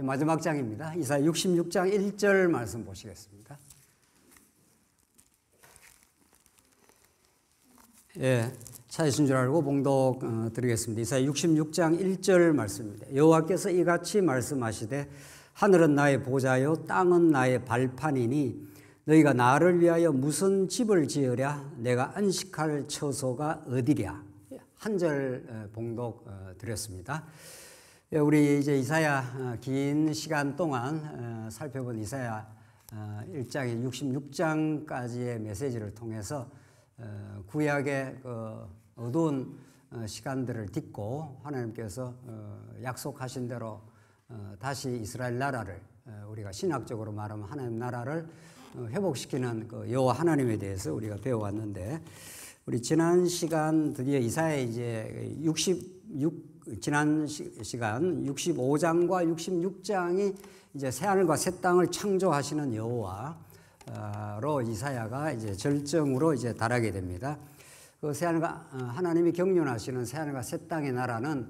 마지막 장입니다. 이사야 66장 1절 말씀 보시겠습니다. 예, 찾으신 줄 알고 봉독 드리겠습니다. 이사야 66장 1절 말씀입니다. 여호와께서 이같이 말씀하시되 하늘은 나의 보좌요 땅은 나의 발판이니 너희가 나를 위하여 무슨 집을 지으랴? 내가 안식할 처소가 어디랴? 한 절 봉독 드렸습니다. 우리 이제 이사야 긴 시간 동안 살펴본 이사야 1장에 66장까지의 메시지를 통해서 구약의 그 어두운 시간들을 딛고 하나님께서 약속하신 대로 다시 이스라엘 나라를 우리가 신학적으로 말하면 하나님 나라를 회복시키는 그 여호와 하나님에 대해서 우리가 배워왔는데, 우리 지난 시간 드디어 이사야 이제 지난 시간 65장과 66장이 이제 새하늘과 새 땅을 창조하시는 여호와로 이사야가 이제 절정으로 이제 달하게 됩니다. 그 새하늘과 하나님이 경륜하시는 새하늘과 새 땅의 나라는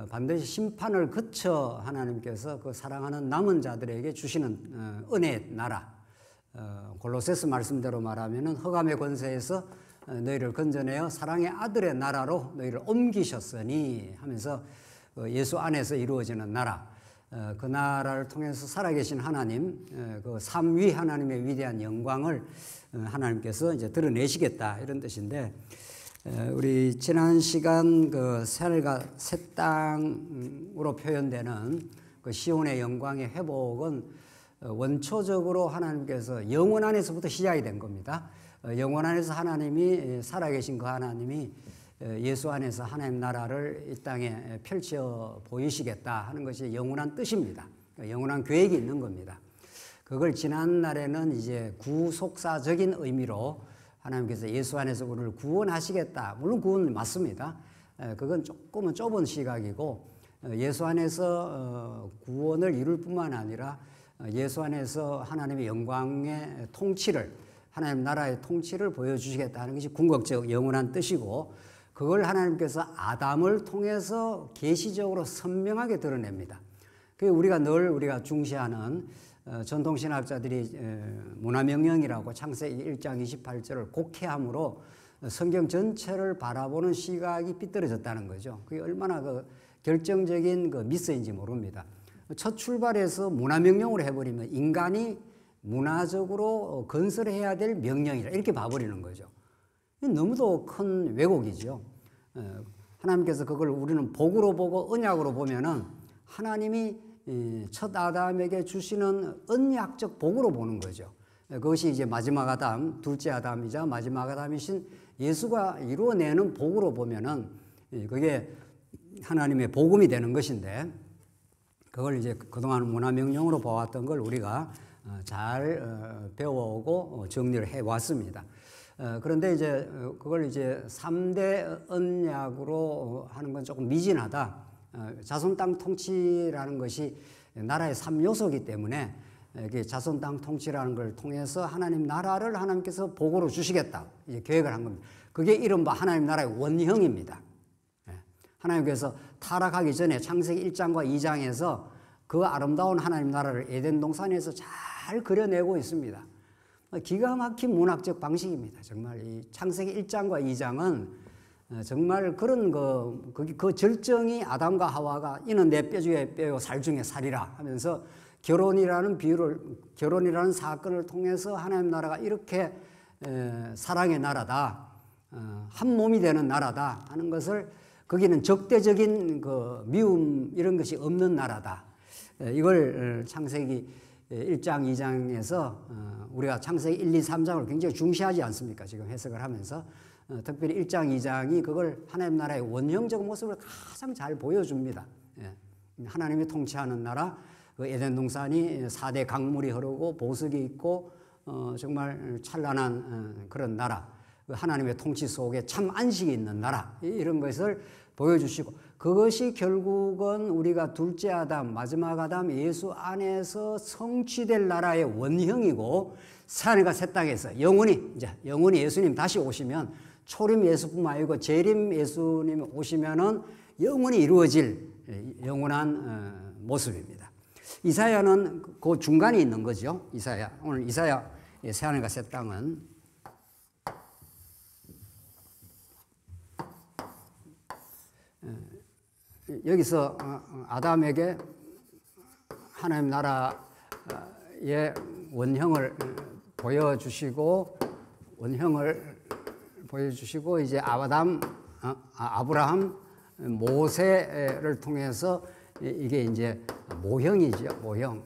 반드시 심판을 거쳐 하나님께서 그 사랑하는 남은 자들에게 주시는 은혜의 나라. 골로새서 말씀대로 말하면은 흑암의 권세에서 너희를 건져내어 사랑의 아들의 나라로 너희를 옮기셨으니 하면서 예수 안에서 이루어지는 나라, 그 나라를 통해서 살아계신 하나님, 그 삼위 하나님의 위대한 영광을 하나님께서 이제 드러내시겠다, 이런 뜻인데, 우리 지난 시간 그 새하늘과 새 땅으로 표현되는 그 시온의 영광의 회복은 원초적으로 하나님께서 영원 안에서부터 시작이 된 겁니다. 영원 안에서 하나님이 살아계신 그 하나님이 예수 안에서 하나님 나라를 이 땅에 펼쳐 보이시겠다 하는 것이 영원한 뜻입니다. 영원한 계획이 있는 겁니다. 그걸 지난날에는 이제 구속사적인 의미로 하나님께서 예수 안에서 우리를 구원하시겠다. 물론 구원 맞습니다. 그건 조금은 좁은 시각이고, 예수 안에서 구원을 이룰 뿐만 아니라 예수 안에서 하나님의 영광의 통치를, 하나님 나라의 통치를 보여주시겠다는 것이 궁극적 영원한 뜻이고, 그걸 하나님께서 아담을 통해서 계시적으로 선명하게 드러냅니다. 그게 우리가 중시하는 전통신학자들이 문화명령이라고 창세기 1장 28절을 곡해함으로 성경 전체를 바라보는 시각이 삐뚤어졌다는 거죠. 그게 얼마나 그 결정적인 그 미스인지 모릅니다. 첫 출발에서 문화명령으로 해버리면 인간이 문화적으로 건설해야 될 명령이라 이렇게 봐버리는 거죠. 너무도 큰 왜곡이죠. 하나님께서 그걸 우리는 복으로 보고 언약으로 보면은 하나님이 첫 아담에게 주시는 언약적 복으로 보는 거죠. 그것이 이제 마지막 아담, 둘째 아담이자 마지막 아담이신 예수가 이루어내는 복으로 보면은 그게 하나님의 복음이 되는 것인데, 그걸 이제 그동안 문화명령으로 보았던 걸 우리가 잘 배워오고 정리를 해왔습니다. 그런데 이제 그걸 이제 3대 언약으로 하는 건 조금 미진하다. 자손 땅 통치라는 것이 나라의 3요소이기 때문에 자손 땅 통치라는 걸 통해서 하나님 나라를 하나님께서 복으로 주시겠다, 이제 계획을 한 겁니다. 그게 이른바 하나님 나라의 원형입니다. 하나님께서 타락하기 전에 창세기 1장과 2장에서 그 아름다운 하나님 나라를 에덴 동산에서 잘 그려내고 있습니다. 기가 막힌 문학적 방식입니다. 정말 이 창세기 1장과 2장은 정말 그런 그 절정이 아담과 하와가 이는 내 뼈 중에 뼈요 살 중에 살이라 하면서 결혼이라는 사건을 통해서 하나님 나라가 이렇게 사랑의 나라다, 한 몸이 되는 나라다 하는 것을, 거기는 적대적인 그 미움 이런 것이 없는 나라다. 이걸 창세기 1장, 2장에서 우리가 창세기 1, 2, 3장을 굉장히 중시하지 않습니까? 지금 해석을 하면서 특별히 1장, 2장이 그걸 하나님 나라의 원형적 모습을 가장 잘 보여줍니다. 하나님이 통치하는 나라, 그 에덴 동산이 4대 강물이 흐르고 보석이 있고 정말 찬란한 그런 나라, 하나님의 통치 속에 참 안식이 있는 나라, 이런 것을 보여주시고, 그것이 결국은 우리가 둘째 아담, 마지막 아담 예수 안에서 성취될 나라의 원형이고, 새하늘과 새 땅에서 영원히 예수님 다시 오시면, 초림 예수뿐만 아니고 재림 예수님 오시면은 영원히 이루어질 영원한 모습입니다. 이사야는 그 중간에 있는 거죠. 이사야. 오늘 이사야 새하늘과 새 땅은 여기서 아담에게 하나님 나라의 원형을 보여주시고 이제 아브라함, 모세를 통해서 이게 이제 모형이죠, 모형.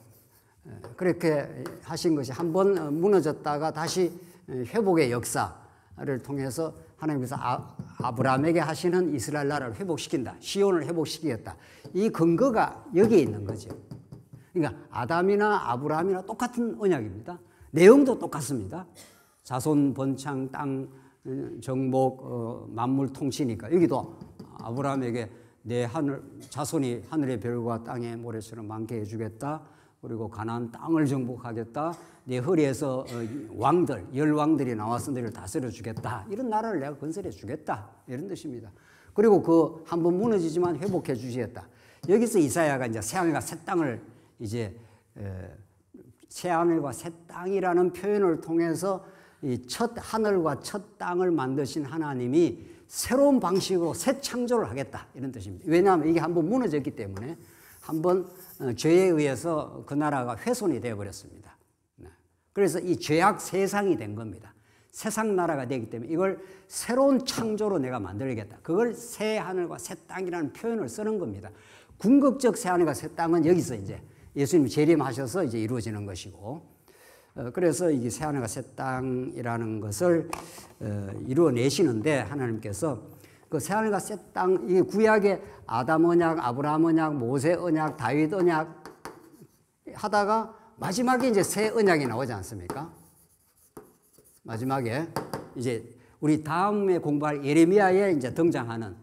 그렇게 하신 것이 한번 무너졌다가 다시 회복의 역사를 통해서 하나님께서 아브라함에게 하시는 이스라엘 나라를 회복시킨다. 시온을 회복시키겠다. 이 근거가 여기에 있는 거죠. 그러니까 아담이나 아브라함이나 똑같은 언약입니다. 내용도 똑같습니다. 자손 번창, 땅 정복, 만물 통치니까 여기도 아브라함에게 내 자손이 하늘의 별과 땅의 모래처럼 많게 해주겠다. 그리고 가나안 땅을 정복하겠다. 내 허리에서 왕들, 10왕들이 나와서 너를 다스려 주겠다. 이런 나라를 내가 건설해 주겠다. 이런 뜻입니다. 그리고 그 한번 무너지지만 회복해 주시겠다. 여기서 이사야가 이제 새하늘과 새 땅을 이제 새하늘과 새 땅이라는 표현을 통해서 이 첫 하늘과 첫 땅을 만드신 하나님이 새로운 방식으로 새 창조를 하겠다. 이런 뜻입니다. 왜냐하면 이게 한번 무너졌기 때문에 한번 죄에 의해서 그 나라가 훼손이 되어버렸습니다. 그래서 이 죄악 세상이 된 겁니다. 세상 나라가 되기 때문에 이걸 새로운 창조로 내가 만들겠다. 그걸 새 하늘과 새 땅이라는 표현을 쓰는 겁니다. 궁극적 새 하늘과 새 땅은 여기서 이제 예수님이 재림하셔서 이제 이루어지는 것이고, 그래서 이게 새 하늘과 새 땅이라는 것을 이루어내시는데 하나님께서 그 새 하늘과 새 땅, 이게 구약의 아담 언약, 아브라함 언약, 모세 언약, 다윗 언약 하다가 마지막에 이제 새 언약이 나오지 않습니까? 마지막에 이제 우리 다음에 공부할 예레미야에 이제 등장하는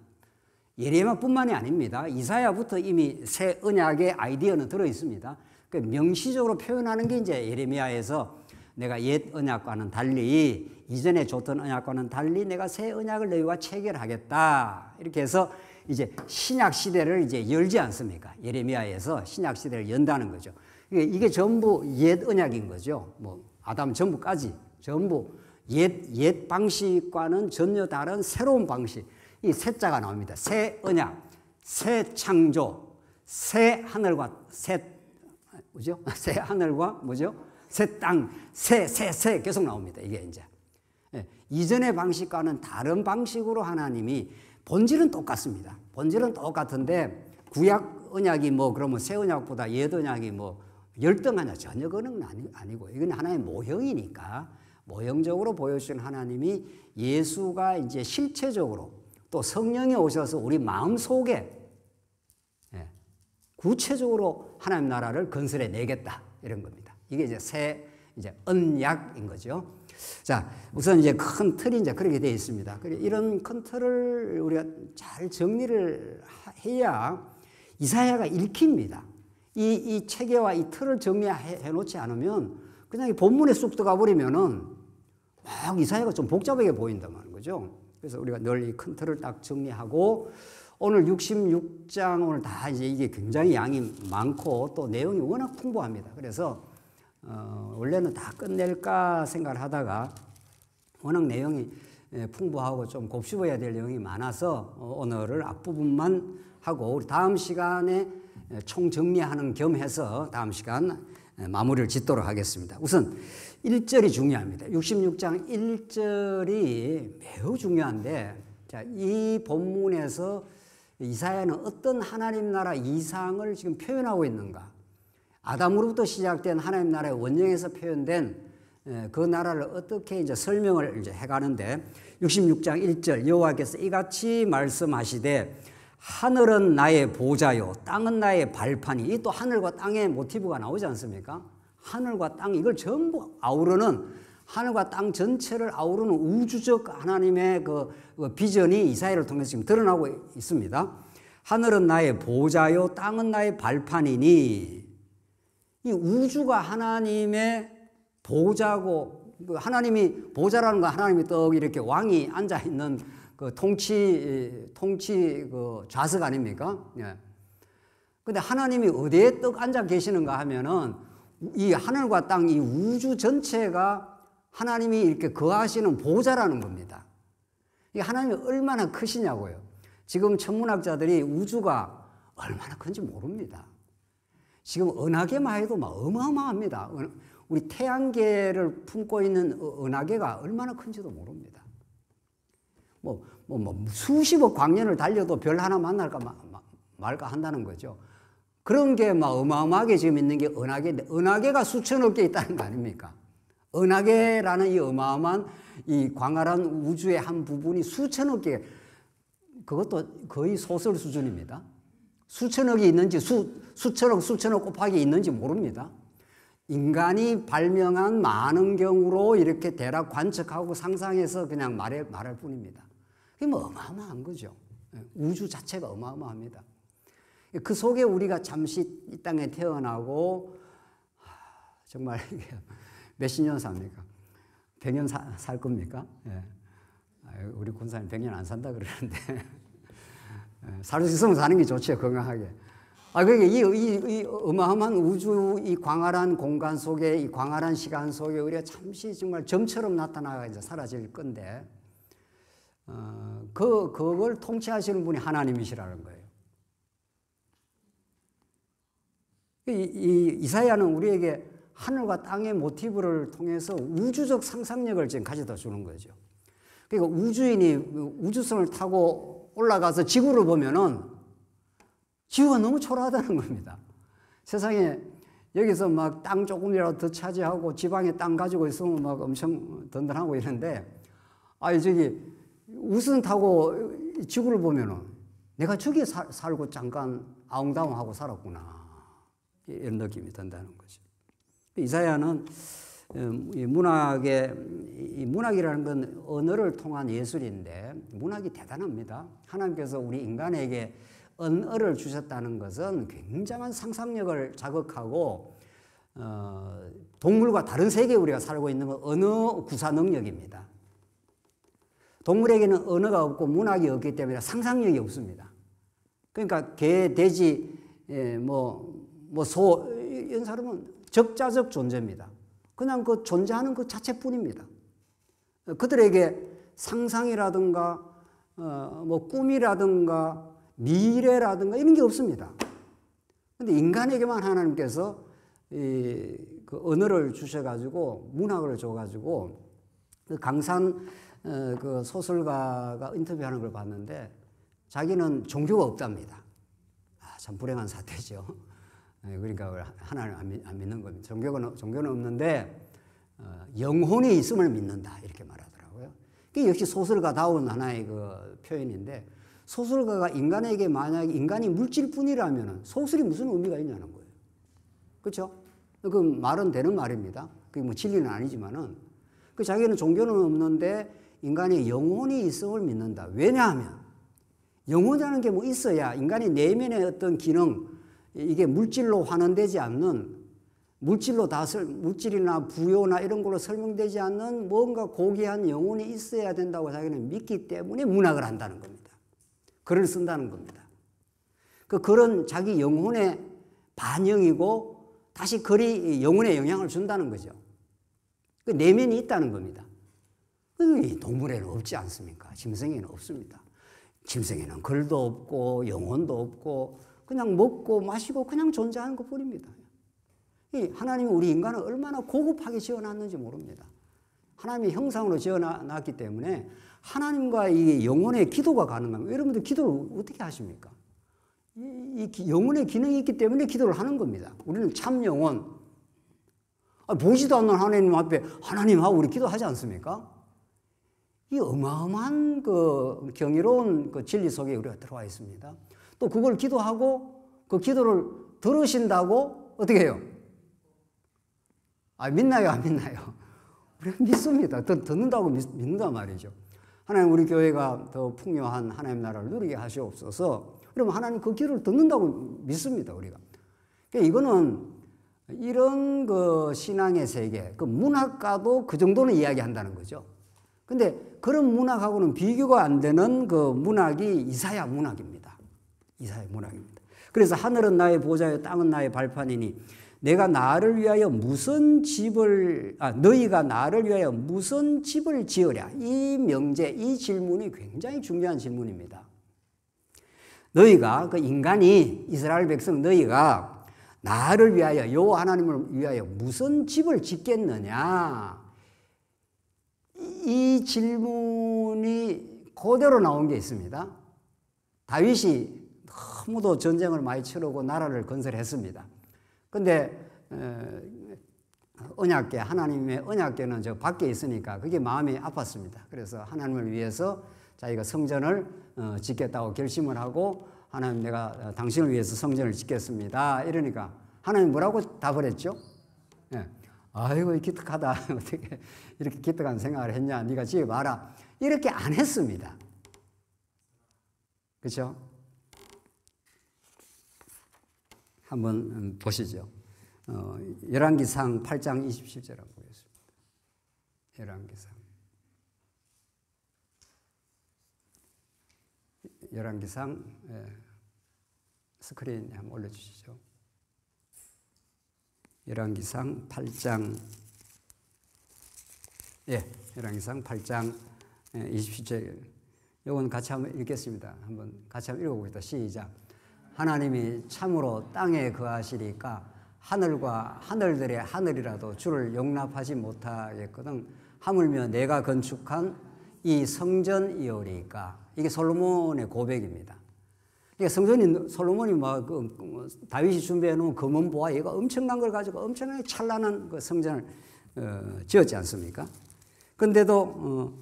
예레미야뿐만이 아닙니다. 이사야부터 이미 새 언약의 아이디어는 들어 있습니다. 그 명시적으로 표현하는 게 이제 예레미야에서 내가 옛 언약과는 달리 이전에 줬던 언약과는 달리 내가 새 언약을 너희와 체결하겠다. 이렇게 해서 이제 신약 시대를 이제 열지 않습니까? 예레미야에서 신약 시대를 연다는 거죠. 이게 전부 옛 언약인 거죠. 뭐 아담 전부까지 전부 옛 방식과는 전혀 다른 새로운 방식. 이 새자가 나옵니다. 새 언약, 새 창조, 새 하늘과 뭐죠? 새 하늘과 뭐죠? 새 땅, 새 계속 나옵니다. 이게 이제 이전의 방식과는 다른 방식으로 하나님이 본질은 똑같습니다. 본질은 똑같은데 구약 언약이 뭐 그러면 새 언약보다 옛 언약이 뭐 열등하냐? 전혀 그런 아니고 이건 하나의 모형이니까 모형적으로 보여주신 하나님이 예수가 이제 실체적으로 또 성령이 오셔서 우리 마음 속에 구체적으로 하나님 나라를 건설해 내겠다 이런 겁니다. 이게 이제 언약인 거죠. 자, 우선 이제 큰 틀이 이제 그렇게 되어 있습니다. 이런 큰 틀을 우리가 잘 정리를 해야 이사야가 읽힙니다. 이 체계와 이 틀을 정리해 놓지 않으면 그냥 이 본문에 쑥 들어가 버리면은 막 이사야가 좀 복잡하게 보인다는 거죠. 그래서 우리가 늘 이 큰 틀을 딱 정리하고 오늘 66장 오늘 다 이제 이게 굉장히 양이 많고 또 내용이 워낙 풍부합니다. 그래서 원래는 다 끝낼까 생각을 하다가 워낙 내용이 풍부하고 좀 곱씹어야 될 내용이 많아서 오늘을 앞부분만 하고 우리 다음 시간에 총 정리하는 겸해서 다음 시간 마무리를 짓도록 하겠습니다. 우선 1절이 중요합니다. 66장 1절이 매우 중요한데 자, 이 본문에서 이사야는 어떤 하나님 나라 이상을 지금 표현하고 있는가? 아담으로부터 시작된 하나님 나라의 원형에서 표현된 그 나라를 어떻게 이제 설명을 이제 해가는데 66장 1절 여호와께서 이같이 말씀하시되 하늘은 나의 보좌요 땅은 나의 발판이 이 또 하늘과 땅의 모티브가 나오지 않습니까? 하늘과 땅 이걸 전부 아우르는 하늘과 땅 전체를 아우르는 우주적 하나님의 그 비전이 이사야를 통해서 지금 드러나고 있습니다. 하늘은 나의 보좌요 땅은 나의 발판이니 이 우주가 하나님의 보좌고 하나님이 보좌라는 건 하나님이 떡 이렇게 왕이 앉아 있는 그 통치 그 좌석 아닙니까? 예. 근데 하나님이 어디에 떡 앉아 계시는가 하면은 이 하늘과 땅, 이 우주 전체가 하나님이 이렇게 거하시는 보좌라는 겁니다. 이 하나님이 얼마나 크시냐고요. 지금 천문학자들이 우주가 얼마나 큰지 모릅니다. 지금 은하계만 해도 막 어마어마합니다. 우리 태양계를 품고 있는 은하계가 얼마나 큰지도 모릅니다. 수십억 광년을 달려도 별 하나 만날까 말까 한다는 거죠. 그런 게 막 어마어마하게 지금 있는 게 은하계인데, 은하계가 수천억 개 있다는 거 아닙니까? 은하계라는 이 어마어마한 이 광활한 우주의 한 부분이 수천억 개, 그것도 거의 소설 수준입니다. 수천억이 있는지 수천억 곱하기 있는지 모릅니다. 인간이 발명한 많은 경우로 이렇게 대략 관측하고 상상해서 그냥 말할 뿐입니다. 그게 뭐 어마어마한 거죠. 우주 자체가 어마어마합니다. 그 속에 우리가 잠시 이 땅에 태어나고 정말 몇십 년 삽니까? 100년 살 겁니까? 예. 우리 군사님 100년 안 산다 그러는데 살 수 있으면 사는 게 좋죠, 건강하게. 그러니까 이 어마어마한 우주, 이 광활한 공간 속에, 이 광활한 시간 속에 우리가 잠시 정말 점처럼 나타나가 이제 사라질 건데, 그걸 통치하시는 분이 하나님이시라는 거예요. 이사야는 우리에게 하늘과 땅의 모티브를 통해서 우주적 상상력을 지금 가져다 주는 거죠. 그러니까 우주인이 우주선을 타고 올라가서 지구를 보면은 지구가 너무 초라하다는 겁니다. 세상에 여기서 막 땅 조금이라도 더 차지하고 지방에 땅 가지고 있으면 막 엄청 든든하고 이런데, 저기 우주선 타고 지구를 보면은 내가 저기 살고 잠깐 아웅다웅하고 살았구나, 이런 느낌이 든다는 거죠. 이사야는 이 문학이라는 건 언어를 통한 예술인데, 문학이 대단합니다. 하나님께서 우리 인간에게 언어를 주셨다는 것은 굉장한 상상력을 자극하고, 동물과 다른 세계에 우리가 살고 있는 건 언어 구사 능력입니다. 동물에게는 언어가 없고 문학이 없기 때문에 상상력이 없습니다. 그러니까 개, 돼지, 소, 이런 사람은 적자적 존재입니다. 그냥 그 존재하는 그 자체뿐입니다. 그들에게 상상이라든가, 꿈이라든가, 미래라든가 이런 게 없습니다. 그런데 인간에게만 하나님께서 그 언어를 주셔가지고, 문학을 줘가지고, 그 강산 그 소설가가 인터뷰하는 걸 봤는데, 자기는 종교가 없답니다. 참 불행한 사태죠. 그러니까 하나님 안 믿는 겁니다. 종교는 없는데 영혼이 있음을 믿는다, 이렇게 말하더라고요. 그게 역시 소설가다운 하나의 그 표현인데, 소설가가 인간에게 만약에 인간이 물질뿐이라면 소설이 무슨 의미가 있냐는 거예요. 그렇죠? 그 말은 되는 말입니다. 그게 뭐 진리는 아니지만은, 그 자기는 종교는 없는데 인간의 영혼이 있음을 믿는다. 왜냐하면 영혼이라는 게 뭐 있어야 인간의 내면의 어떤 기능, 이게 물질로 환원되지 않는, 물질이나 부요나 이런 걸로 설명되지 않는 뭔가 고귀한 영혼이 있어야 된다고 자기는 믿기 때문에 문학을 한다는 겁니다. 글을 쓴다는 겁니다. 그런 자기 영혼의 반영이고, 다시 글이 영혼에 영향을 준다는 거죠. 그 내면이 있다는 겁니다. 동물에는 없지 않습니까? 짐승에는 없습니다. 짐승에는 글도 없고 영혼도 없고 그냥 먹고 마시고 그냥 존재하는 것뿐입니다. 하나님이 우리 인간을 얼마나 고급하게 지어놨는지 모릅니다. 하나님의 형상으로 지어놨기 때문에 하나님과 이 영혼의 기도가 가능합니다. 여러분들 기도를 어떻게 하십니까? 이 영혼의 기능이 있기 때문에 기도를 하는 겁니다. 우리는 참 영혼, 보지도 않는 하나님 앞에 하나님하고 우리 기도하지 않습니까? 이 어마어마한 그 경이로운 그 진리 속에 우리가 들어와 있습니다. 또 그걸 기도하고 그 기도를 들으신다고 어떻게 해요? 믿나요? 안 믿나요? 우리가 믿습니다. 듣는다고 믿는단 말이죠. 하나님 우리 교회가 더 풍요한 하나님 나라를 누리게 하시옵소서. 그러면 하나님 그 기도를 듣는다고 믿습니다, 우리가. 그러니까 이거는 이런 그 신앙의 세계, 그 문학과도 그 정도는 이야기한다는 거죠. 근데 그런 문학하고는 비교가 안 되는 그 문학이 이사야 문학입니다. 이사야 문학입니다. 그래서 하늘은 나의 보좌요 땅은 나의 발판이니 내가 나를 위하여 무슨 집을 너희가 나를 위하여 무슨 집을 지으랴. 이 명제, 이 질문이 굉장히 중요한 질문입니다. 너희가 그 인간이 이스라엘 백성 너희가 나를 위하여 여호와 하나님을 위하여 무슨 집을 짓겠느냐. 이 질문이 그대로 나온 게 있습니다. 다윗이 너무도 전쟁을 많이 치르고 나라를 건설했습니다. 근데 언약궤, 하나님의 언약궤는 저 밖에 있으니까 그게 마음이 아팠습니다. 그래서 하나님을 위해서 자기가 성전을 짓겠다고 결심을 하고 하나님 내가 당신을 위해서 성전을 짓겠습니다. 이러니까 하나님 뭐라고 답을 했죠? 예. 아이고 기특하다. 어떻게 이렇게 기특한 생각을 했냐. 네가 지어봐라. 이렇게 안 했습니다. 그렇죠? 한번 보시죠. 열왕기상 8장 27절 한번 보겠습니다. 열왕기상 스크린에 한번 올려주시죠. 열왕기상 8장 열왕기상 8장 27절 이건 같이 한번 읽겠습니다. 한번 같이 한번 읽어보겠습니다. 시작. 하나님이 참으로 땅에 거하시리까 하늘과 하늘들의 하늘이라도 주를 용납하지 못하겠거든 하물며 내가 건축한 이 성전이오리까. 이게 솔로몬의 고백입니다. 그러니까 솔로몬이 다윗이 준비해 놓은 금은 보화 얘가 엄청난 걸 가지고 엄청나게 찬란한 그 성전을 지었지 않습니까? 그런데도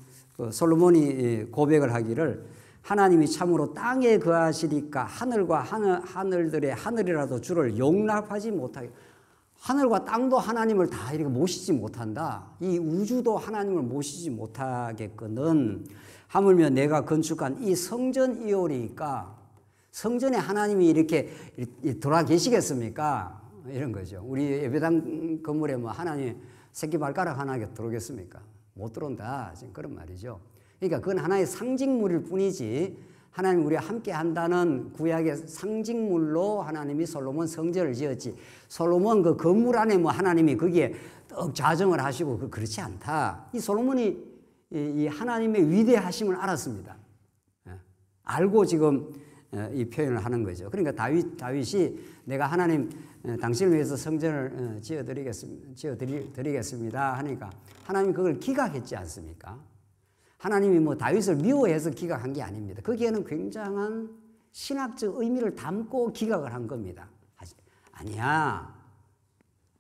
솔로몬이 고백을 하기를 하나님이 참으로 땅에 거하시리까 하늘과 하늘들의 하늘이라도 주를 용납하지 못하게. 하늘과 땅도 하나님을 다 이렇게 모시지 못한다. 이 우주도 하나님을 모시지 못하겠거든 하물며 내가 건축한 이 성전이오리까. 성전에 하나님이 이렇게 돌아 계시겠습니까? 이런 거죠. 우리 예배당 건물에 뭐 하나님 새끼발가락 하나 들어오겠습니까? 못 들어온다. 지금 그런 말이죠. 그러니까 그건 하나의 상징물일 뿐이지 하나님 우리와 함께 한다는 구약의 상징물로 하나님이 솔로몬 성전을 지었지 솔로몬 그 건물 안에 뭐 하나님이 거기에 떡 자정을 하시고 그렇지 않다. 이 솔로몬이 이 하나님의 위대하심을 알았습니다. 알고 지금 이 표현을 하는 거죠. 그러니까 다윗이 내가 하나님 당신을 위해서 성전을 지어드리겠습니다 하니까 하나님이 그걸 기각했지 않습니까? 하나님이 뭐 다윗을 미워해서 기각한 게 아닙니다. 거기에는 굉장한 신학적 의미를 담고 기각을 한 겁니다. 아니야.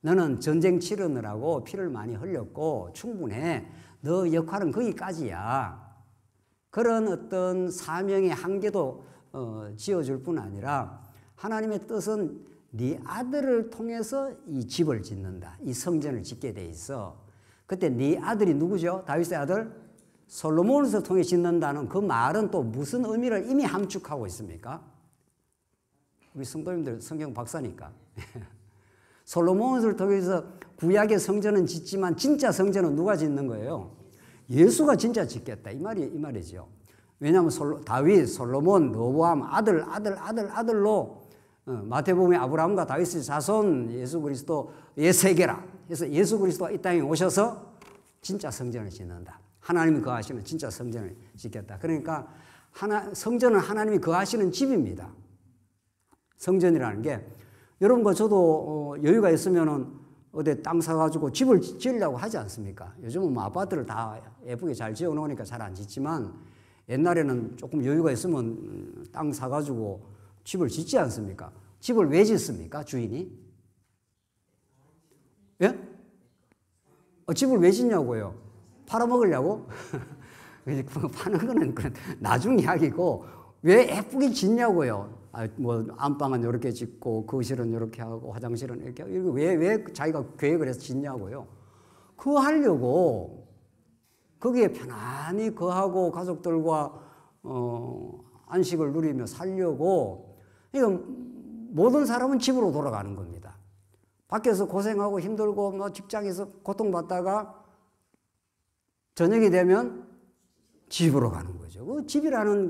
너는 전쟁 치르느라고 피를 많이 흘렸고 충분해. 너 역할은 거기까지야. 그런 어떤 사명의 한계도 지어줄 뿐 아니라 하나님의 뜻은 네 아들을 통해서 이 집을 짓는다. 이 성전을 짓게 돼 있어. 그때 네 아들이 누구죠? 다윗의 아들? 솔로몬을 통해 짓는다는 그 말은 또 무슨 의미를 이미 함축하고 있습니까? 우리 성도님들 성경 박사니까. 솔로몬을 통해서 구약의 성전은 짓지만 진짜 성전은 누가 짓는 거예요? 예수가 진짜 짓겠다. 이 말이죠. 왜냐하면 다윗, 솔로몬, 르호보암 아들로 마태복음에 아브라함과 다윗의 자손 예수 그리스도의 세계라. 그래서 예수 그리스도가 이 땅에 오셔서 진짜 성전을 짓는다. 하나님이 거하시는 진짜 성전을 짓겠다. 그러니까 성전은 하나님이 거하시는 집입니다. 성전이라는 게 여러분과 저도 여유가 있으면은 어디 땅 사가지고 집을 지으려고 하지 않습니까? 요즘은 뭐 아파트를 다 예쁘게 잘 지어 놓으니까 잘 안 짓지만 옛날에는 조금 여유가 있으면 땅 사가지고 집을 짓지 않습니까? 집을 왜 짓습니까? 주인이? 예? 집을 왜 짓냐고요? 팔아먹으려고? 파는 거는 나중 이야기고 왜 예쁘게 짓냐고요? 뭐 안방은 이렇게 짓고 거실은 이렇게 하고 화장실은 이렇게 하고 왜 자기가 계획을 해서 짓냐고요? 그거 하려고 거기에 편안히 거하고 가족들과 안식을 누리며 살려고. 그러니까 모든 사람은 집으로 돌아가는 겁니다. 밖에서 고생하고 힘들고 뭐 직장에서 고통받다가 저녁이 되면 집으로 가는 거죠. 그 집이라는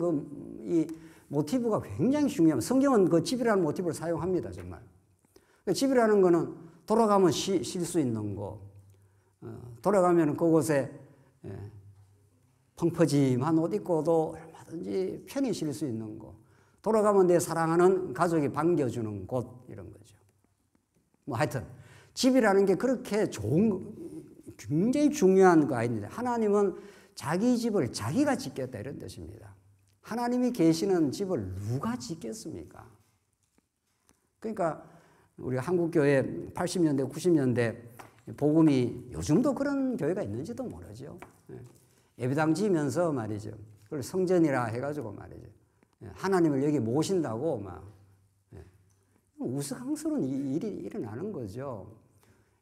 이 모티브가 굉장히 중요합니다. 성경은 그 집이라는 모티브를 사용합니다, 정말. 집이라는 거는 돌아가면 쉴 수 있는 거, 돌아가면 그곳에 펑퍼짐한 옷 입고도 얼마든지 편히 쉴 수 있는 거, 돌아가면 내 사랑하는 가족이 반겨주는 곳, 이런 거죠. 뭐 하여튼 집이라는 게 그렇게 굉장히 중요한 거 아닙니다. 하나님은 자기 집을 자기가 짓겠다 이런 뜻입니다. 하나님이 계시는 집을 누가 짓겠습니까? 그러니까 우리 한국교회 80년대, 90년대 복음이 요즘도 그런 교회가 있는지도 모르죠. 예배당 지면서 말이죠. 그걸 성전이라 해가지고 말이죠. 하나님을 여기 모신다고 막 우스꽝스러운 일이 일어나는 거죠.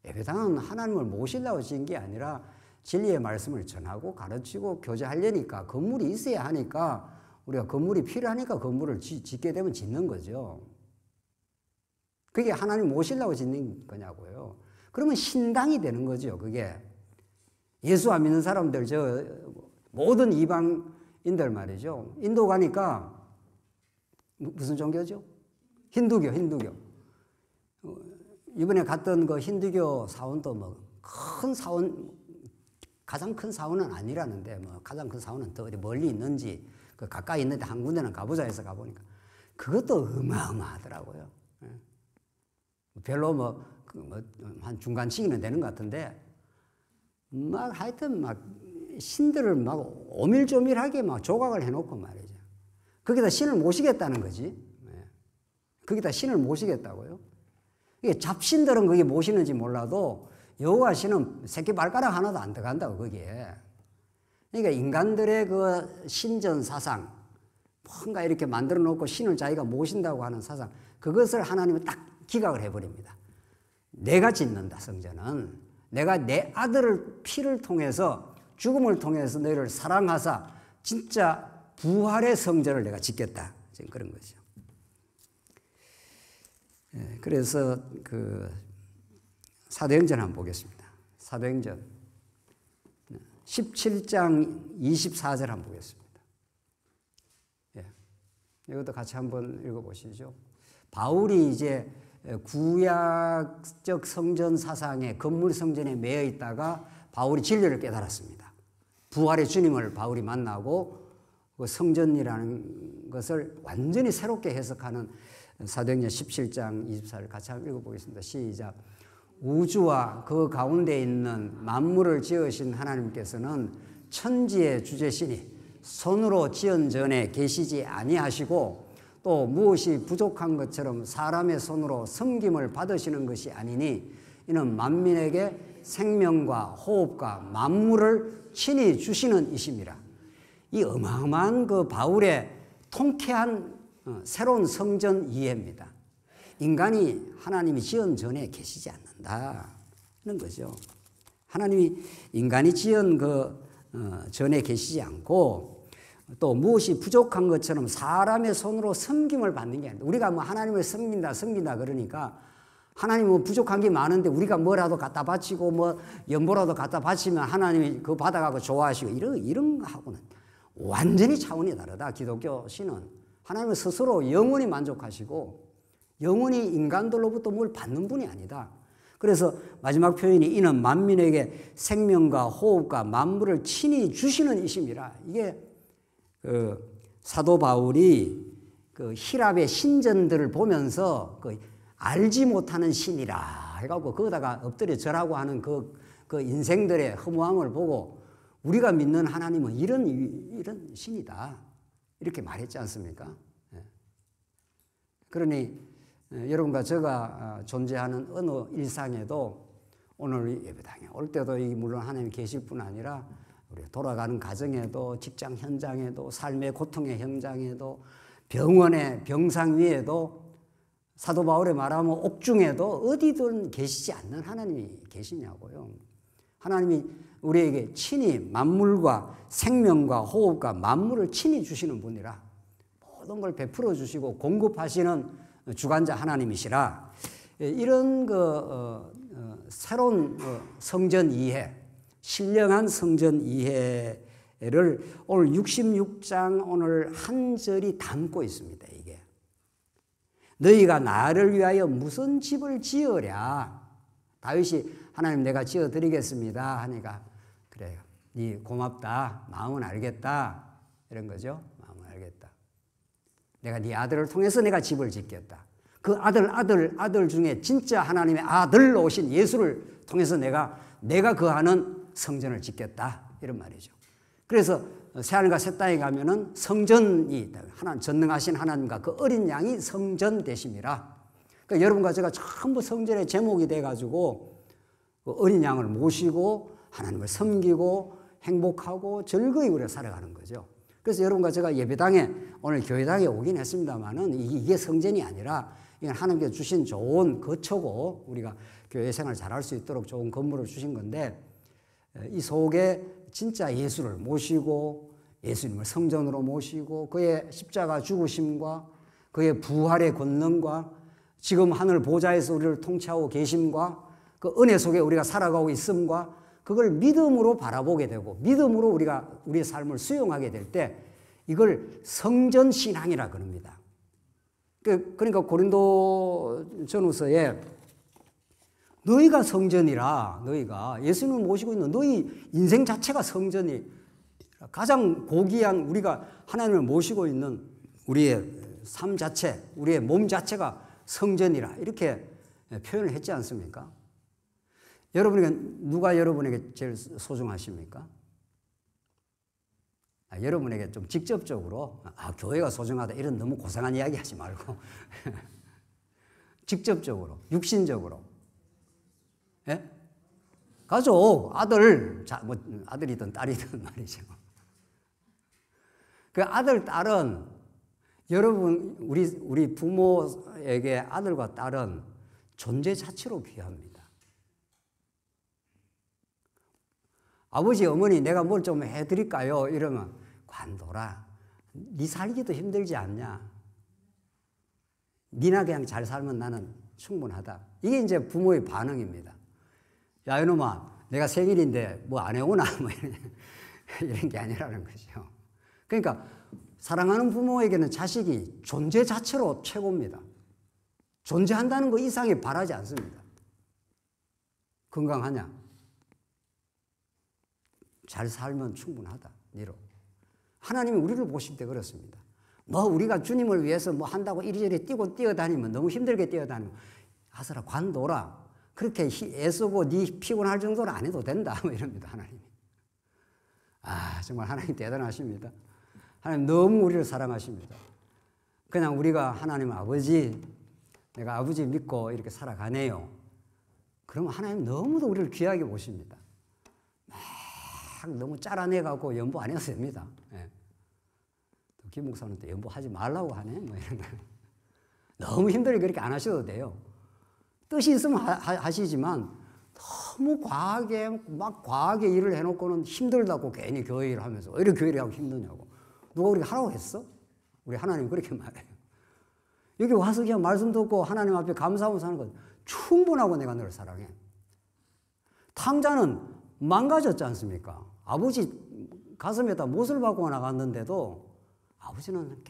예배당은 하나님을 모시려고 지은 게 아니라 진리의 말씀을 전하고 가르치고 교제하려니까 건물이 있어야 하니까 우리가 건물이 필요하니까 건물을 짓게 되면 짓는 거죠. 그게 하나님 모시려고 짓는 거냐고요. 그러면 신당이 되는 거죠. 그게 예수 안 믿는 사람들, 모든 이방인들 말이죠. 인도 가니까 무슨 종교죠? 힌두교. 이번에 갔던 그 힌두교 사원도 뭐 큰 사원, 가장 큰 사원은 아니라는데 뭐 가장 큰 사원은 더 어디 멀리 있는지 그 가까이 있는데 한 군데는 가보자 해서 가보니까 그것도 어마어마하더라고요. 별로 한 중간치기는 되는 것 같은데 막 하여튼 막 신들을 막 오밀조밀하게 막 조각을 해놓고 말이죠. 거기다 신을 모시겠다는 거지. 거기다 신을 모시겠다고요. 이게 잡신들은 거기 모시는지 몰라도 여호와 신은 새끼 발가락 하나도 안 들어간다고 거기에. 그러니까 인간들의 그 신전 사상, 뭔가 이렇게 만들어 놓고 신을 자기가 모신다고 하는 사상, 그것을 하나님은 딱 기각을 해버립니다. 내가 짓는다, 성전은. 내가 내 아들을 피를 통해서, 죽음을 통해서 너희를 사랑하사 진짜 부활의 성전을 내가 짓겠다. 지금 그런 거죠. 그래서 그 사도행전 한번 보겠습니다. 사도행전 17장 24절 한번 보겠습니다. 이것도 같이 한번 읽어보시죠. 바울이 이제 구약적 성전 사상에 건물 성전에 매여 있다가 바울이 진리를 깨달았습니다. 부활의 주님을 바울이 만나고 그 성전이라는 것을 완전히 새롭게 해석하는 사도행전 17장 24절 같이 한번 읽어보겠습니다. 시작. 우주와 그 가운데 있는 만물을 지으신 하나님께서는 천지의 주제시니 손으로 지은 전에 계시지 아니하시고 또 무엇이 부족한 것처럼 사람의 손으로 섬김을 받으시는 것이 아니니 이는 만민에게 생명과 호흡과 만물을 친히 주시는 이심이라. 이 어마어마한 그 바울의 통쾌한 새로운 성전 이해입니다. 인간이 하나님이 지은 전에 계시지 않는다 하는 거죠. 하나님이 인간이 지은 그 전에 계시지 않고 또 무엇이 부족한 것처럼 사람의 손으로 섬김을 받는 게 아니다. 우리가 뭐 하나님을 섬긴다 그러니까 하나님은 뭐 부족한 게 많은데 우리가 뭐라도 갖다 바치고 뭐 연보라도 갖다 바치면 하나님이 그거 받아가고 좋아하시고 이런 거하고는 완전히 차원이 다르다. 기독교 신은 하나님은 스스로 영원히 만족하시고 영원히 인간들로부터 뭘 받는 분이 아니다. 그래서 마지막 표현이 이는 만민에게 생명과 호흡과 만물을 친히 주시는 이심이라. 이게 그 사도 바울이 그 히랍의 신전들을 보면서 그 알지 못하는 신이라 해갖고 거기다가 엎드려 절하고 하는 그 인생들의 허무함을 보고 우리가 믿는 하나님은 이런 신이다 이렇게 말했지 않습니까? 그러니 여러분과 제가 존재하는 어느 일상에도 오늘 예배당에 올 때도 물론 하나님이 계실 뿐 아니라 우리 돌아가는 가정에도 직장 현장에도 삶의 고통의 현장에도 병원의 병상 위에도 사도 바울의 말하면 옥중에도 어디든 계시지 않는 하나님이 계시냐고요. 하나님이 우리에게 친히 만물과 생명과 호흡과 만물을 친히 주시는 분이라 모든 걸 베풀어 주시고 공급하시는 주관자 하나님이시라. 이런 새로운 성전 이해, 신령한 성전 이해에 오늘 66장 오늘 한 절이 담고 있습니다. 이게 너희가 나를 위하여 무슨 집을 지으랴. 다윗이 하나님 내가 지어드리겠습니다 하니까 그래요. 네 고맙다. 마음은 알겠다. 이런 거죠. 마음은 알겠다. 내가 네 아들을 통해서 내가 집을 짓겠다. 그 아들 중에 진짜 하나님의 아들로 오신 예수를 통해서 내가 거하는 성전을 짓겠다. 이런 말이죠. 그래서 새하늘과 새 땅에 가면은 성전이 하나님 전능하신 하나님과 그 어린 양이 성전 되심이라. 그러니까 여러분과 제가 전부 성전의 제목이 돼가지고 그 어린 양을 모시고 하나님을 섬기고 행복하고 즐거이 우리가 살아가는 거죠. 그래서 여러분과 제가 예배당에 오늘 교회당에 오긴 했습니다만은 이게 성전이 아니라 이건 하나님께서 주신 좋은 거처고 우리가 교회 생활 잘할 수 있도록 좋은 건물을 주신 건데 이 속에 진짜 예수를 모시고 예수님을 성전으로 모시고 그의 십자가 죽으심과 그의 부활의 권능과 지금 하늘 보좌에서 우리를 통치하고 계심과 그 은혜 속에 우리가 살아가고 있음과 그걸 믿음으로 바라보게 되고 믿음으로 우리가 우리의 삶을 수용하게 될 때 이걸 성전신앙이라 그럽니다. 그러니까 고린도 전후서에 너희가 성전이라 너희가 예수님을 모시고 있는 너희 인생 자체가 성전이 가장 고귀한 우리가 하나님을 모시고 있는 우리의 삶 자체 우리의 몸 자체가 성전이라 이렇게 표현을 했지 않습니까? 누가 여러분에게 제일 소중하십니까? 여러분에게 좀 직접적으로 교회가 소중하다 이런 너무 고상한 이야기 하지 말고 직접적으로 육신적으로 예? 가족, 아들이든 딸이든 말이죠. 그 아들, 딸은 여러분 우리 부모에게 아들과 딸은 존재 자체로 귀합니다. 아버지, 어머니 내가 뭘 좀 해드릴까요? 이러면 관둬라. 네 살기도 힘들지 않냐? 니나 그냥 잘 살면 나는 충분하다. 이게 이제 부모의 반응입니다. 야 이놈아 내가 생일인데 뭐 안 해오나? 뭐 이런 게 아니라는 거죠. 그러니까 사랑하는 부모에게는 자식이 존재 자체로 최고입니다. 존재한다는 거 이상이 바라지 않습니다. 건강하냐? 잘 살면 충분하다. 니로. 하나님이 우리를 보실 때 그렇습니다. 뭐 우리가 주님을 위해서 뭐 한다고 이리저리 뛰어다니면 너무 힘들게 뛰어다니면 아서라 관둬라. 그렇게 애쓰고 네 피곤할 정도는 안 해도 된다. 뭐 이럽니다. 하나님이. 정말 하나님 대단하십니다. 하나님 너무 우리를 사랑하십니다. 그냥 우리가 하나님 아버지 내가 아버지 믿고 이렇게 살아가네요. 그러면 하나님 너무도 우리를 귀하게 보십니다. 너무 짜라내갖고 연보 안 해도 됩니다. 예. 김 목사는 또 연보하지 말라고 하네. 뭐 이런 거. 너무 힘들게 그렇게 안 하셔도 돼요. 뜻이 있으면 하시지만 너무 과하게 일을 해놓고는 힘들다고 괜히 교회 일을 하면서 왜 이렇게 교회 일을 하고 힘드냐고. 누가 우리가 하라고 했어? 우리 하나님 그렇게 말해요. 여기 와서 그냥 말씀 듣고 하나님 앞에 감사하고 사는 건 충분하고 내가 너를 사랑해. 탕자는 망가졌지 않습니까? 아버지 가슴에다 못을 박고 나갔는데도 아버지는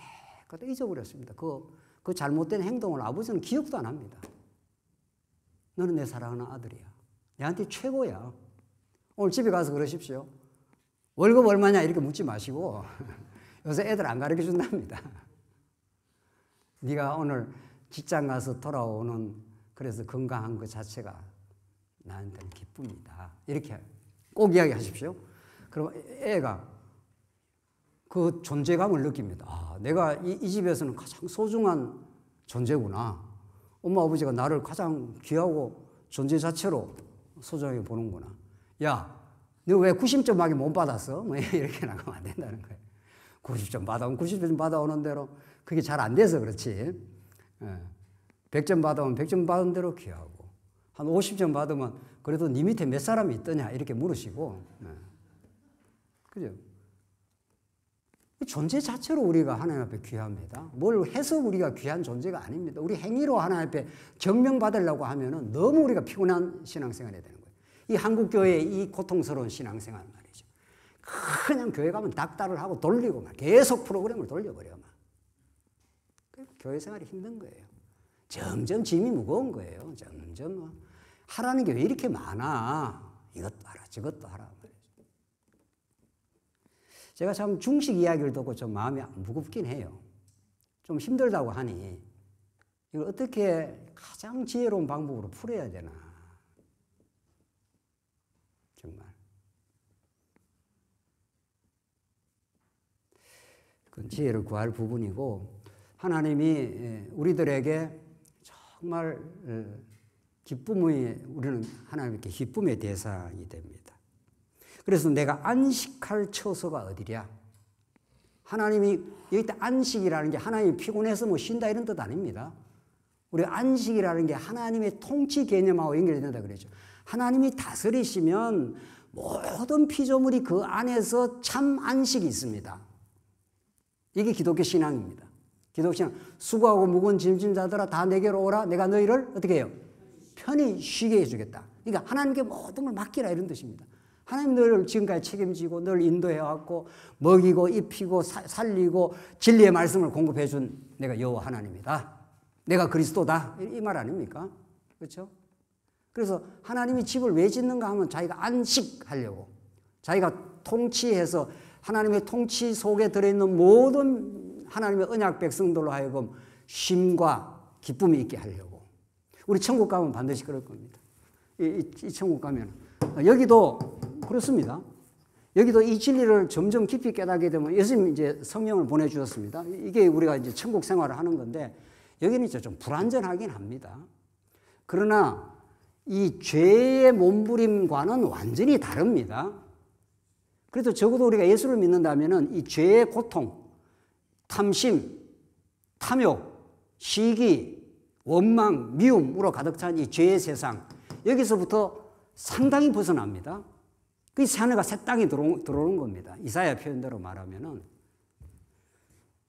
깨끗이 잊어버렸습니다. 그 잘못된 행동을 아버지는 기억도 안 합니다. 너는 내 사랑하는 아들이야. 내한테 최고야. 오늘 집에 가서 그러십시오. 월급 얼마냐 이렇게 묻지 마시고 요새 애들 안 가르쳐 준답니다. 네가 오늘 직장 가서 돌아오는 그래서 건강한 것 자체가 나한테는 기쁨이다. 이렇게 꼭 이야기하십시오. 그럼 애가 그 존재감을 느낍니다. 내가 이 집에서는 가장 소중한 존재구나. 엄마 아버지가 나를 가장 귀하고 존재 자체로 소중하게 보는구나. 야, 너 왜 90점밖에 못 받았어? 뭐 이렇게 나가면 안 된다는 거예요. 90점 받아오면 90점 받아오는 대로 그게 잘 안 돼서 그렇지. 100점 받아오면 100점 받은 대로 귀하고 한 50점 받으면 그래도 네 밑에 몇 사람이 있더냐 이렇게 물으시고 그죠? 존재 자체로 우리가 하나님 앞에 귀합니다. 뭘 해서 우리가 귀한 존재가 아닙니다. 우리 행위로 하나님 앞에 경명받으려고 하면은 너무 우리가 피곤한 신앙생활이 되는 거예요. 이 한국교회의 이 고통스러운 신앙생활 말이죠. 그냥 교회 가면 닥달을 하고 돌리고 막 계속 프로그램을 돌려버려. 막. 교회 생활이 힘든 거예요. 점점 짐이 무거운 거예요. 점점 하라는 게 왜 이렇게 많아. 이것도 하라 저것도 하라. 제가 참 중식 이야기를 듣고 좀 마음이 무겁긴 해요. 좀 힘들다고 하니 이걸 어떻게 가장 지혜로운 방법으로 풀어야 되나. 정말. 그건 지혜를 구할 부분이고 하나님이 우리들에게 정말 우리는 하나님께 기쁨의 대상이 됩니다. 그래서 내가 안식할 처소가 어디랴? 하나님이 여기 때 안식이라는 게 하나님이 피곤해서 뭐 쉰다 이런 뜻 아닙니다. 우리 안식이라는 게 하나님의 통치 개념하고 연결된다 그랬죠. 하나님이 다스리시면 모든 피조물이 그 안에서 참 안식이 있습니다. 이게 기독교 신앙입니다. 기독교 신앙. 수고하고 무거운 짐진 자들아 다 내게로 오라. 내가 너희를 어떻게 해요? 편히 쉬게 해주겠다. 그러니까 하나님께 모든 걸 맡기라 이런 뜻입니다. 하나님 너를 지금까지 책임지고 널 인도해왔고 먹이고 입히고 살리고 진리의 말씀을 공급해준 내가 여호와 하나님이다. 내가 그리스도다. 이 말 아닙니까? 그렇죠? 그래서 하나님이 집을 왜 짓는가 하면 자기가 안식하려고 자기가 통치해서 하나님의 통치 속에 들어있는 모든 하나님의 언약 백성들로 하여금 쉼과 기쁨이 있게 하려고. 우리 천국 가면 반드시 그럴 겁니다. 이 천국 가면 여기도 그렇습니다. 여기도 이 진리를 점점 깊이 깨닫게 되면 예수님이 이제 성령을 보내주셨습니다. 이게 우리가 이제 천국 생활을 하는 건데 여기는 이제 좀 불완전하긴 합니다. 그러나 이 죄의 몸부림과는 완전히 다릅니다. 그래도 적어도 우리가 예수를 믿는다면은 이 죄의 고통, 탐심, 탐욕, 시기, 원망, 미움으로 가득 찬 이 죄의 세상 여기서부터 상당히 벗어납니다. 그 새하늘과 새 땅이 들어오는 겁니다. 이사야 표현대로 말하면은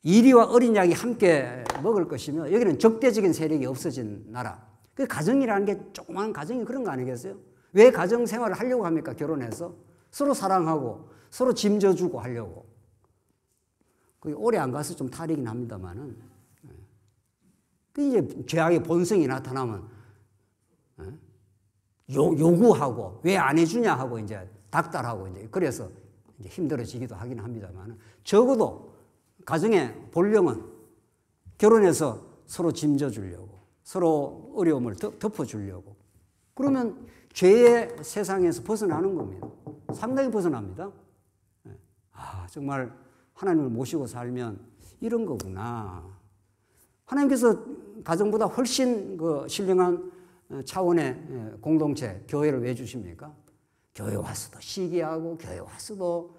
이리와 어린 양이 함께 먹을 것이며 여기는 적대적인 세력이 없어진 나라. 그 가정이라는 게 조그마한 가정이 그런 거 아니겠어요? 왜 가정 생활을 하려고 합니까? 결혼해서 서로 사랑하고 서로 짐져주고 하려고. 그게 오래 안 가서 좀 탈이긴 합니다만은 그 이제 죄악의 본성이 나타나면 요구하고 왜 안 해주냐 하고 이제 닥달하고 이제 그래서 이제 힘들어지기도 하긴 합니다만 적어도 가정의 본령은 결혼해서 서로 짐져주려고 서로 어려움을 덮어주려고 그러면 죄의 세상에서 벗어나는 겁니다. 상당히 벗어납니다. 아 정말 하나님을 모시고 살면 이런 거구나. 하나님께서 가정보다 훨씬 그 신령한 차원의 공동체, 교회를 왜 주십니까? 교회 와서도 시기하고, 교회 와서도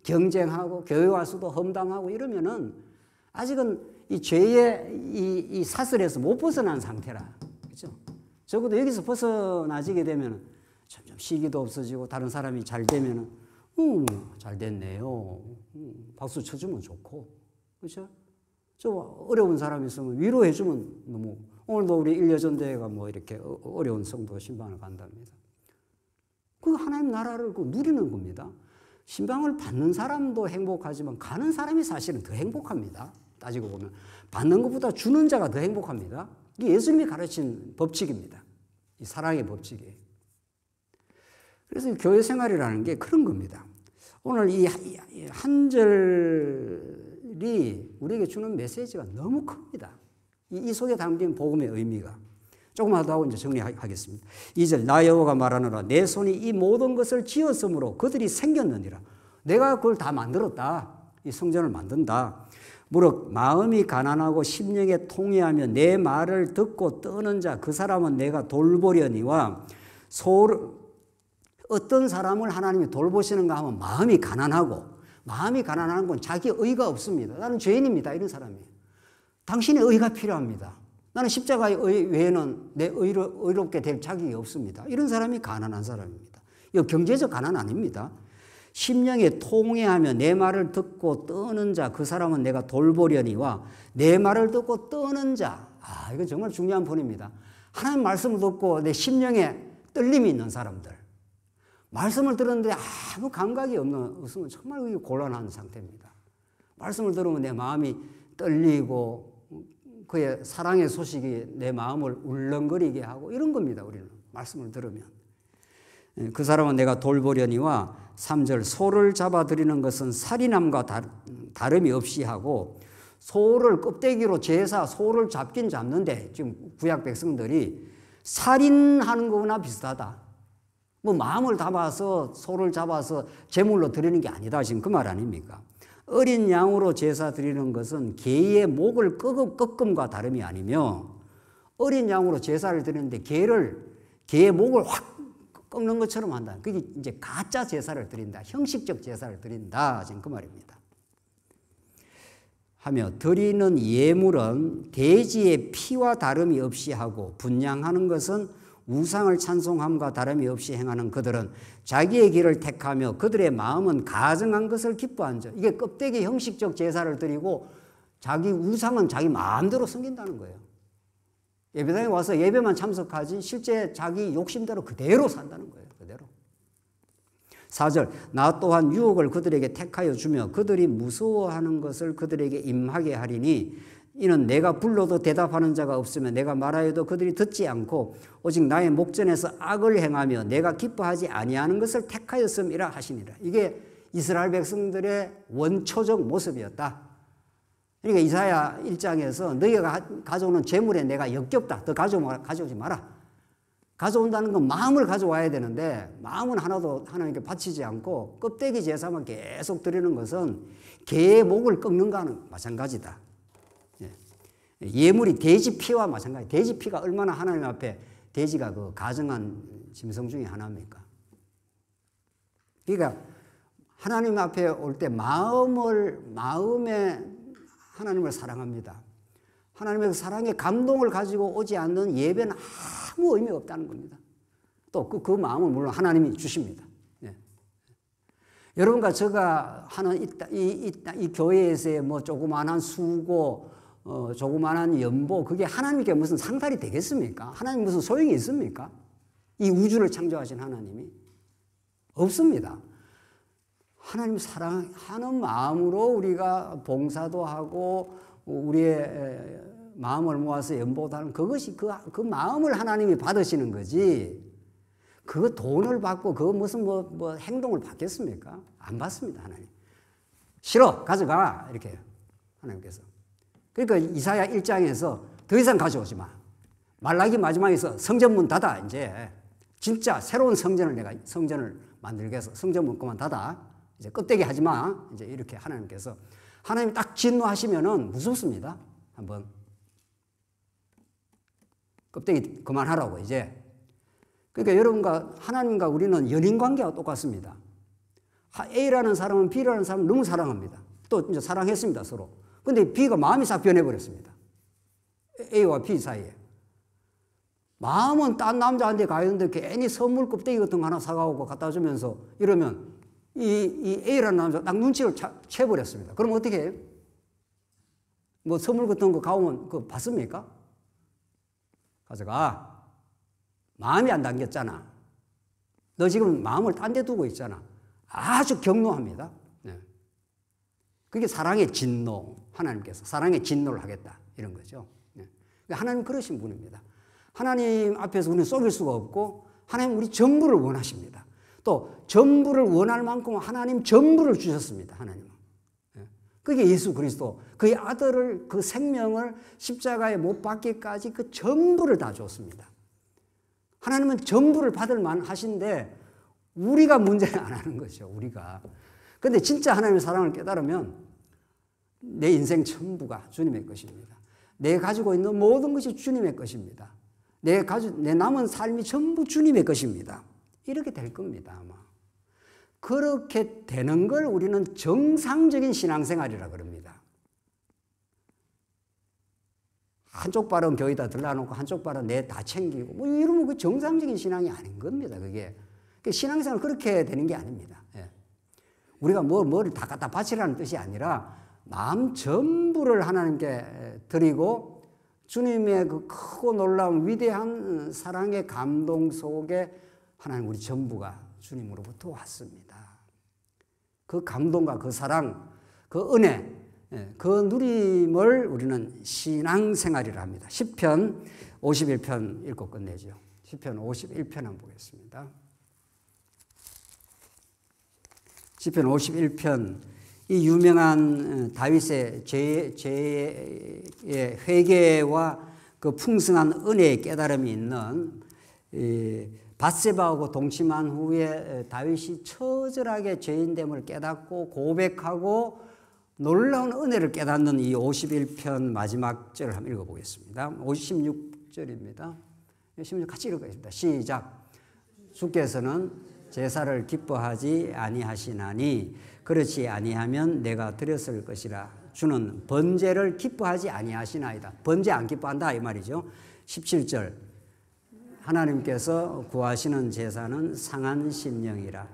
경쟁하고, 교회 와서도 험담하고 이러면은 아직은 이 죄의 이 사슬에서 못 벗어난 상태라. 그렇죠? 적어도 여기서 벗어나지게 되면 점점 시기도 없어지고 다른 사람이 잘 되면은, 잘 됐네요. 박수 쳐주면 좋고. 그렇죠? 좀 어려운 사람이 있으면 위로해주면 너무 오늘도 우리 일여전대회가 뭐 이렇게 어려운 성도 신방을 간답니다. 그 하나님 나라를 누리는 겁니다. 신방을 받는 사람도 행복하지만 가는 사람이 사실은 더 행복합니다. 따지고 보면 받는 것보다 주는 자가 더 행복합니다. 이게 예수님이 가르친 법칙입니다. 이 사랑의 법칙이에요. 그래서 교회 생활이라는 게 그런 겁니다. 오늘 이 한 절이 우리에게 주는 메시지가 너무 큽니다. 이 속에 담긴 복음의 의미가. 조금만 더 하고 이제 정리하겠습니다. 2절 나 여호와가 말하노라 내 손이 이 모든 것을 지었으므로 그들이 생겼느니라. 내가 그걸 다 만들었다. 이 성전을 만든다. 무릇 마음이 가난하고 심령에 통회하며 내 말을 듣고 떠는 자 그 사람은 내가 돌보려니와 어떤 사람을 하나님이 돌보시는가 하면 마음이 가난하고 마음이 가난한 건 자기 의가 없습니다. 나는 죄인입니다. 이런 사람이에요. 당신의 의가 필요합니다. 나는 십자가의 의 외에는 내 의롭게 될 자격이 없습니다. 이런 사람이 가난한 사람입니다. 이거 경제적 가난 아닙니다. 심령에 통회하며 내 말을 듣고 떠는 자 그 사람은 내가 돌보려니와 내 말을 듣고 떠는 자 이건 정말 중요한 본입니다. 하나님 말씀을 듣고 내 심령에 떨림이 있는 사람들 말씀을 들었는데 아무 감각이 없으면 정말 곤란한 상태입니다. 말씀을 들으면 내 마음이 떨리고 그의 사랑의 소식이 내 마음을 울렁거리게 하고 이런 겁니다. 우리는 말씀을 들으면. 그 사람은 내가 돌보려니와 3절 소를 잡아들이는 것은 살인함과 다름이 없이 하고 소를 껍데기로 제사 소를 잡긴 잡는데 지금 구약 백성들이 살인하는 거나 비슷하다. 뭐 마음을 담아서 소를 잡아서 제물로 드리는 게 아니다. 지금 그 말 아닙니까? 어린 양으로 제사 드리는 것은 개의 목을 꺾음과 다름이 아니며 어린 양으로 제사를 드리는데 개의 목을 확 꺾는 것처럼 한다. 그게 이제 가짜 제사를 드린다. 형식적 제사를 드린다. 지금 그 말입니다. 하며 드리는 예물은 돼지의 피와 다름이 없이 하고 분향하는 것은 우상을 찬송함과 다름이 없이 행하는 그들은 자기의 길을 택하며 그들의 마음은 가증한 것을 기뻐한 자. 이게 껍데기 형식적 제사를 드리고 자기 우상은 자기 마음대로 섬긴다는 거예요. 예배당에 와서 예배만 참석하지 실제 자기 욕심대로 그대로 산다는 거예요. 그대로. 4절 나 또한 유혹을 그들에게 택하여 주며 그들이 무서워하는 것을 그들에게 임하게 하리니 이는 내가 불러도 대답하는 자가 없으면 내가 말하여도 그들이 듣지 않고 오직 나의 목전에서 악을 행하며 내가 기뻐하지 아니하는 것을 택하였음이라 하시니라. 이게 이스라엘 백성들의 원초적 모습이었다. 그러니까 이사야 1장에서 너희가 가져오는 재물에 내가 역겹다. 더 가져오지 마라. 가져온다는 건 마음을 가져와야 되는데 마음은 하나도 하나님께 바치지 않고 껍데기 제사만 계속 드리는 것은 개의 목을 꺾는 거와는 마찬가지다. 예물이 돼지 피와 마찬가지. 돼지 피가 얼마나 하나님 앞에 돼지가 그 가증한 짐승 중에 하나입니까? 그러니까 하나님 앞에 올 때 마음에 하나님을 사랑합니다. 하나님의 사랑의 감동을 가지고 오지 않는 예배는 아무 의미가 없다는 겁니다. 또 그 마음은 물론 하나님이 주십니다. 예. 여러분과 제가 하는 이 교회에서의 뭐 조그만한 수고, 조그만한 연보, 그게 하나님께 무슨 상달이 되겠습니까? 하나님 무슨 소용이 있습니까? 이 우주를 창조하신 하나님이 없습니다. 하나님 사랑하는 마음으로 우리가 봉사도 하고 우리의 마음을 모아서 연보도 하는 그것이 그 마음을 하나님이 받으시는 거지. 그거 돈을 받고 그거 무슨 뭐 행동을 받겠습니까? 안 받습니다, 하나님. 싫어, 가져가. 이렇게 하나님께서. 그러니까 이사야 1장에서 더 이상 가져오지 마. 말라기 마지막에서 성전문 닫아. 이제 진짜 새로운 성전을 만들겠어. 성전문 그만 닫아. 이제 껍데기 하지 마. 이제 이렇게 하나님께서 하나님이 딱 진노하시면은 무섭습니다. 한번 껍데기 그만하라고 이제. 그러니까 여러분과 하나님과 우리는 연인 관계와 똑같습니다. A라는 사람은 B라는 사람을 너무 사랑합니다. 또 이제 사랑했습니다, 서로. 근데 B가 마음이 싹 변해버렸습니다. A와 B 사이에. 마음은 딴 남자한테 가는데 괜히 선물 껍데기 같은 거 하나 사가고 갖다 주면서 이러면 이 A라는 남자가 딱 눈치를 채버렸습니다. 그럼 어떻게 해요? 뭐 선물 같은 거 가오면 그거 받습니까? 가져가. 마음이 안 담겼잖아. 너 지금 마음을 딴 데 두고 있잖아. 아주 격노합니다. 네. 그게 사랑의 진노. 하나님께서 사랑의 진노를 하겠다. 이런 거죠. 네. 하나님 그러신 분입니다. 하나님 앞에서 우리는 속일 수가 없고 하나님 우리 전부를 원하십니다. 또 전부를 원할 만큼 하나님 전부를 주셨습니다. 하나님은. 네. 그게 예수 그리스도. 그의 아들을 그 생명을 십자가에 못 박기까지 그 전부를 다 줬습니다. 하나님은 전부를 받을 만하신데 우리가 문제를 안 하는 거죠. 우리가. 그런데 진짜 하나님의 사랑을 깨달으면 내 인생 전부가 주님의 것입니다. 내 가지고 있는 모든 것이 주님의 것입니다. 내 남은 삶이 전부 주님의 것입니다. 이렇게 될 겁니다, 아마. 그렇게 되는 걸 우리는 정상적인 신앙생활이라 그럽니다. 한쪽 발은 교회에다 들러놓고 한쪽 발은 내 다 챙기고 뭐 이러면 그 정상적인 신앙이 아닌 겁니다. 그게 신앙생활 그렇게 되는 게 아닙니다. 예. 우리가 뭐를 다 갖다 바치라는 뜻이 아니라 마음 전부를 하나님께 드리고 주님의 그 크고 놀라운 위대한 사랑의 감동 속에 하나님 우리 전부가 주님으로부터 왔습니다. 그 감동과 그 사랑, 그 은혜, 그 누림을 우리는 신앙생활이라 합니다. 시편 51편 읽고 끝내죠. 시편 51편 한번 보겠습니다. 시편 51편, 이 유명한 다윗의 죄의 회개와 그 풍성한 은혜의 깨달음이 있는 밧세바하고 동침한 후에 다윗이 처절하게 죄인됨을 깨닫고 고백하고 놀라운 은혜를 깨닫는 이 51편 마지막 절을 한번 읽어보겠습니다. 56절입니다. 16절 같이 읽어보겠습니다. 시작. 주께서는 제사를 기뻐하지 아니하시나니 그렇지 아니하면 내가 드렸을 것이라. 주는 번제를 기뻐하지 아니하시나이다. 번제 안 기뻐한다 이 말이죠. 17절. 하나님께서 구하시는 제사는 상한 심령이라.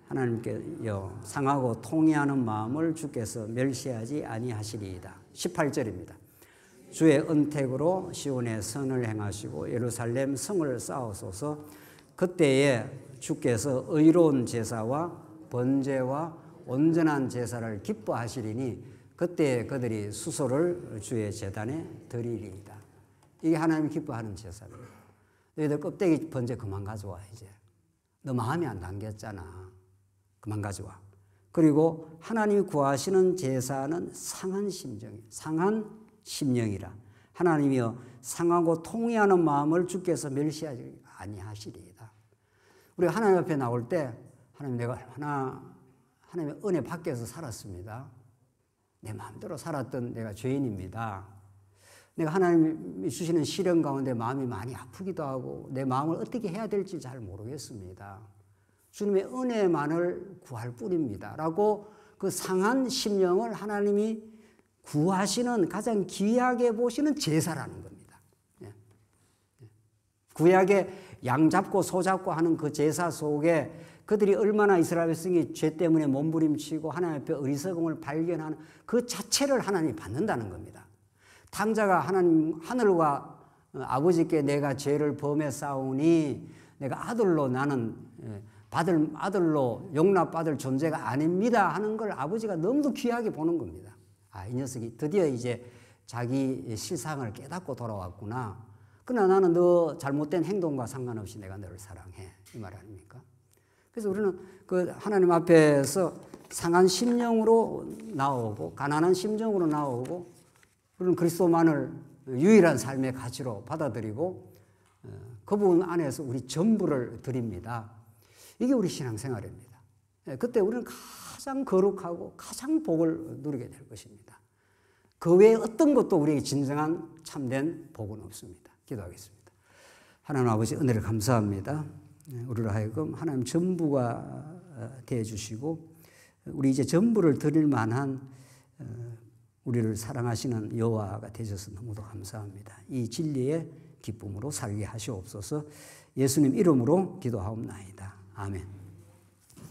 하나님께여 상하고 통회하는 마음을 주께서 멸시하지 아니하시리이다. 18절입니다. 주의 은택으로 시온의 선을 행하시고 예루살렘 성을 쌓으소서. 그때에 주께서 의로운 제사와 번제와 온전한 제사를 기뻐하시리니 그때 그들이 수소를 주의 제단에 드리리이다. 이게 하나님이 기뻐하는 제사입니다. 너희들 껍데기 번제 그만 가져와. 이제 너 마음이 안 담겼잖아. 그만 가져와. 그리고 하나님이 구하시는 제사는 상한 심령이라. 하나님이여 상하고 통회하는 마음을 주께서 멸시하지 아니하시리이다. 우리가 하나님 앞에 나올 때 하나님 내가 하나님의 은혜 밖에서 살았습니다. 내 마음대로 살았던 내가 죄인입니다. 내가 하나님이 주시는 시련 가운데 마음이 많이 아프기도 하고 내 마음을 어떻게 해야 될지 잘 모르겠습니다. 주님의 은혜만을 구할 뿐입니다. 라고 그 상한 심령을 하나님이 구하시는 가장 귀하게 보시는 제사라는 겁니다. 구약에 양 잡고 소 잡고 하는 그 제사 속에 그들이 얼마나 이스라엘 백성이 죄 때문에 몸부림치고 하나님 앞에 어리석음을 발견하는 그 자체를 하나님이 받는다는 겁니다. 탕자가 하늘과 아버지께 내가 죄를 범했사오니 내가 아들로 나는 아들로 용납받을 존재가 아닙니다 하는 걸 아버지가 너무도 귀하게 보는 겁니다. 아, 이 녀석이 드디어 이제 자기 실상을 깨닫고 돌아왔구나. 그러나 나는 너 잘못된 행동과 상관없이 내가 너를 사랑해. 이 말 아닙니까? 그래서 우리는 그 하나님 앞에서 상한 심령으로 나오고 가난한 심정으로 나오고 우리는 그리스도만을 유일한 삶의 가치로 받아들이고 그분 안에서 우리 전부를 드립니다. 이게 우리 신앙생활입니다. 그때 우리는 가장 거룩하고 가장 복을 누리게 될 것입니다. 그 외에 어떤 것도 우리에게 진정한 참된 복은 없습니다. 기도하겠습니다. 하나님 아버지 은혜를 감사합니다. 우리를 하여금 하나님 전부가 되어주시고 우리 이제 전부를 드릴 만한 우리를 사랑하시는 여호와가 되셔서 너무도 감사합니다. 이 진리의 기쁨으로 살게 하시옵소서. 예수님 이름으로 기도하옵나이다. 아멘.